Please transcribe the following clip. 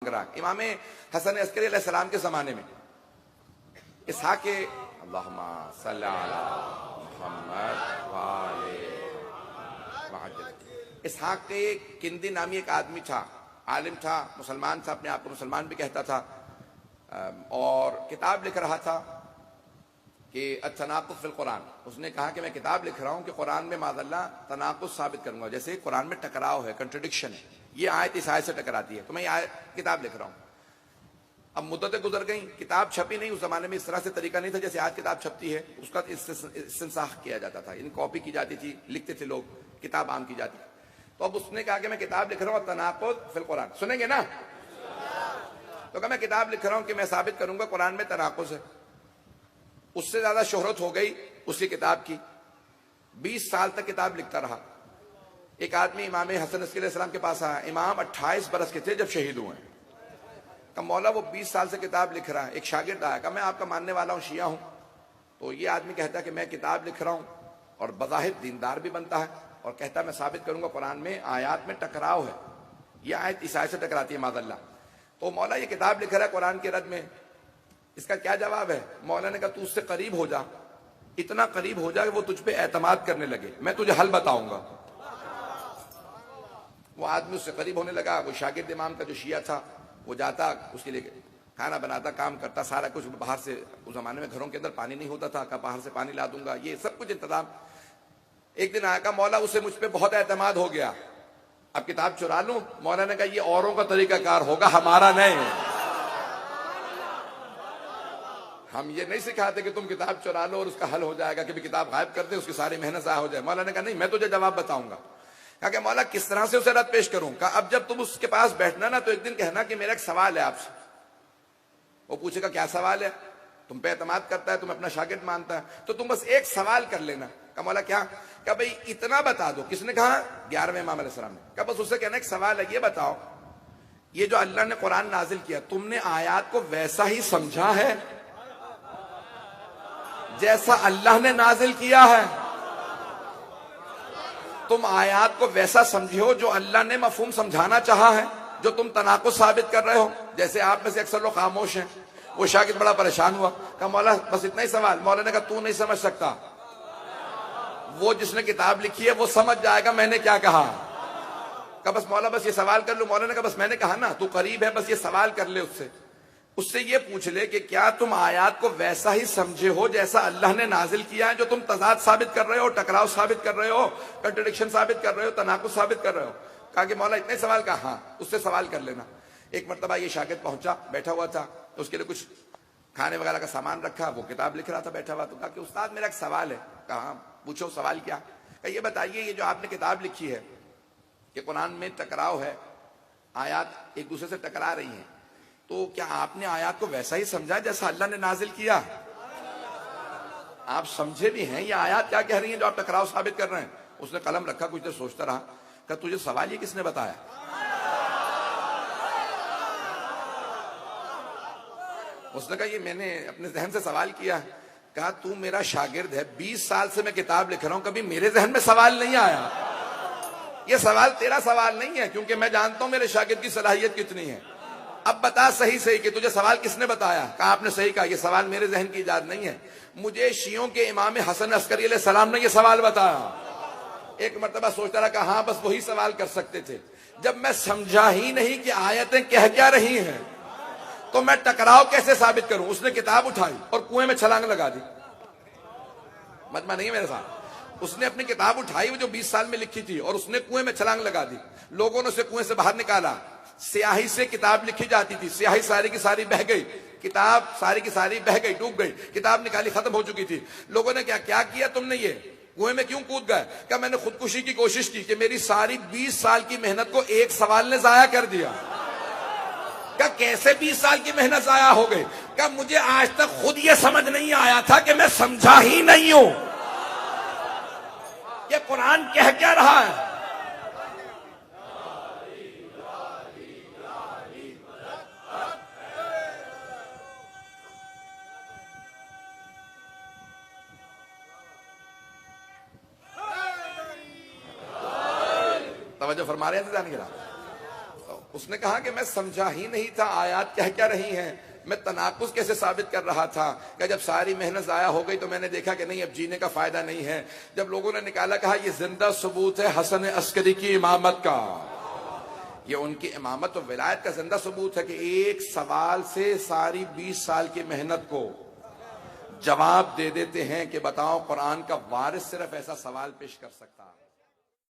इमाम हसन अस्करी अलैहिस्सलाम के जमाने में इसहाक के अल्लाहुम्मा सल्ली अला मुहम्मद व आले मुहम्मद। इसहाक के किंदी नामी एक आदमी था, आलिम था, मुसलमान था, अपने आप को मुसलमान भी कहता था, और किताब लिख रहा था कि तनाकुस फिल कुरान। उसने कहा कि मैं किताब लिख रहा हूं कि कुरान में माज़अल्लाह तनाकुस साबित करूंगा, जैसे कुरान में टकराव है, कंट्रडिक्शन है, ये आयत इस आयत से टकराती है, तो मैं ये किताब लिख रहा हूं। अब मुद्दतें गुजर गई, किताब छपी नहीं। उस जमाने में इस तरह से तरीका नहीं था जैसे आज किताब छपती है, उसका इस्तिंसाख किया जाता था, इन कॉपी की जाती थी, लिखते थे लोग, किताब आम की जाती। तो अब उसने कहा कि मैं किताब लिख रहा हूं तनाकुस फिल कुरान, सुनेंगे ना? तो कहा मैं किताब लिख रहा हूं कि मैं साबित करूंगा कुरान में तनाकुस है। उससे ज्यादा शोहरत हो गई उसकी किताब की। 20 साल तक किताब लिखता रहा। एक आदमी इमाम हसन अस्करी अलैहिस्सलाम के पास आया। इमाम 28 बरस के थे जब शहीद हुए। कहा मौला वो 20 साल से किताब लिख रहा है। एक शागिर्द आया, कहा मैं आपका मानने वाला हूं, शिया हूं। तो ये आदमी कहता है कि मैं किताब लिख रहा हूं और बज़ाहिर दीनदार भी बनता है और कहता है मैं साबित करूंगा कुरान में आयात में टकराव है, यह आयत इस आयत से टकराती है माज़अल्लाह। तो मौला ये किताब लिख रहा है कुरान के रद में, इसका क्या जवाब है? मौला ने कहा तू उससे करीब हो जा, इतना करीब हो जा कि वो तुझ पे एतमाद करने लगे, मैं तुझे हल बताऊंगा। वो आदमी उससे करीब होने लगा। वो शागिर्द इमाम का जो शिया था वो जाता, उसके लिए खाना बनाता, काम करता, सारा कुछ बाहर से। उस जमाने में घरों के अंदर पानी नहीं होता था, कहा बाहर से पानी ला दूंगा, ये सब कुछ इंतजाम। एक दिन आया, कहा मौला उसे मुझ पे बहुत एतमाद हो गया, अब किताब चुरा लूं? मौला ने कहा ये औरों का तरीकाकार होगा, हमारा नहीं। हम ये नहीं सिखाते कि तुम किताब चुरा लो और उसका हल हो जाएगा, कि भी किताब गायब कर दे, उसकी सारी मेहनत ज़ाया हो जाए। मौला ने कहा नहीं, मैं तुझे जवाब बताऊंगा। कहा कि मौला किस तरह से उसे रद्द पेश करूं? कहा अब जब तुम उसके पास बैठना ना तो एक दिन कहना कि मेरा एक सवाल है आपसे। वो पूछेगा क्या सवाल है? तुम पे एतमाद करता है, तुम अपना शागिर्द मानता है, तो तुम बस एक सवाल कर लेना। कहा मौला क्या? कहा भाई इतना बता दो। किसने कहा? 11वें इमाम अलैहिस्सलाम ने। कहा बस उससे कहना एक सवाल है, ये बताओ ये जो अल्लाह ने कुरान नाजिल किया, तुमने आयात को वैसा ही समझा है जैसा अल्लाह ने नाजिल किया है? तुम आयात को वैसा समझो जो अल्लाह ने मफहूम समझाना चाहा है, जो तुम तनाकुस साबित कर रहे हो? जैसे आप में से अक्सर लोग खामोश हैं। वो शागिर्द बड़ा परेशान हुआ, कहा मौला बस इतना ही सवाल। मौला ने कहा तू नहीं समझ सकता, वो जिसने किताब लिखी है वो समझ जाएगा मैंने क्या कहा। कहा बस मौला बस ये सवाल कर लो। मौला ने कहा बस मैंने कहा ना, तू करीब है, बस ये सवाल कर ले उससे ये पूछ ले कि क्या तुम आयात को वैसा ही समझे हो जैसा अल्लाह ने नाजिल किया है, जो तुम तजाद साबित कर रहे हो, टकराव साबित कर रहे हो, कंट्रडिक्शन साबित कर रहे हो, तनाकुस साबित कर रहे हो? कहा कि मौला इतने सवाल का, हाँ उससे सवाल कर लेना। एक मरतबा ये शागिर्द पहुंचा, बैठा हुआ था, तो उसके लिए कुछ खाने वगैरह का सामान रखा, वो किताब लिख रहा था बैठा हुआ। तो कहा कि उस्ताद मेरा एक सवाल है। कहा पूछो सवाल क्या? कहा ये बताइए ये जो आपने किताब लिखी है कि कुरान में टकराव है, आयात एक दूसरे से टकरा रही हैं, तो क्या आपने आयात को वैसा ही समझा जैसा अल्लाह ने नाजिल किया? आप समझे भी हैं ये आयात क्या कह रही है जो आप टकराव साबित कर रहे हैं? उसने कलम रखा, कुछ देर सोचता रहा, कहा तुझे सवाल ये किसने बताया? उसने कहा ये मैंने अपने जहन से सवाल किया। कहा तू मेरा शागिर्द है, 20 साल से मैं किताब लिख रहा हूं, कभी मेरे जहन में सवाल नहीं आया? ये सवाल तेरा सवाल नहीं है, क्योंकि मैं जानता हूं मेरे शागिर्द की सलाहियत कितनी है। अब बता सही सही कि तुझे सवाल किसने बताया? कहा आपने सही कहा, ये सवाल मेरे जहन की इजाद नहीं है, मुझे शियों के इमाम हसन अस्करी अलैहिस्सलाम ने ये सवाल बताया। एक मरतबा सोचता रहा, कहा हाँ बस वही सवाल कर सकते थे। जब मैं समझा ही नहीं कि आयतें कह क्या रही हैं, तो मैं टकराव कैसे साबित करूं? उसने किताब उठाई और कुएं में छलांग लगा दी। मजमा नहीं है मेरे साथ? उसने अपनी किताब उठाई वो जो 20 साल में लिखी थी और उसने कुएं में छलांग लगा दी। लोगों ने उसे कुएं से बाहर निकाला। स्याही से किताब लिखी जाती थी, स्याही सारी की सारी बह गई, किताब सारी की सारी बह गई, डूब गई, किताब निकाली खत्म हो चुकी थी। लोगों ने क्या क्या किया तुमने? ये कुएं में क्यों कूद गए? क्या मैंने खुदकुशी की कोशिश की कि मेरी सारी 20 साल की मेहनत को एक सवाल ने जाया कर दिया। क्या कैसे 20 साल की मेहनत जाया हो गई? क्या मुझे आज तक खुद ये समझ नहीं आया था कि मैं समझा ही नहीं हूं ये कुरान कह क्या रहा है? तवज्जो फरमा रहे हैं? उसने कहा कि मैं समझा ही नहीं था आयात क्या क्या रही हैं, मैं तनाकुस कैसे साबित कर रहा था कि जब सारी मेहनत जाया हो गई तो मैंने देखा कि नहीं, अब जीने का फायदा नहीं है। जब लोगों ने निकाला, कहा यह जिंदा सबूत है हसन अस्करी की इमामत का, ये उनकी इमामत और विलायत का जिंदा सबूत है कि एक सवाल से सारी 20 साल की मेहनत को जवाब दे देते हैं कि बताओ कुरान का वारिस सिर्फ ऐसा सवाल पेश कर सकता है।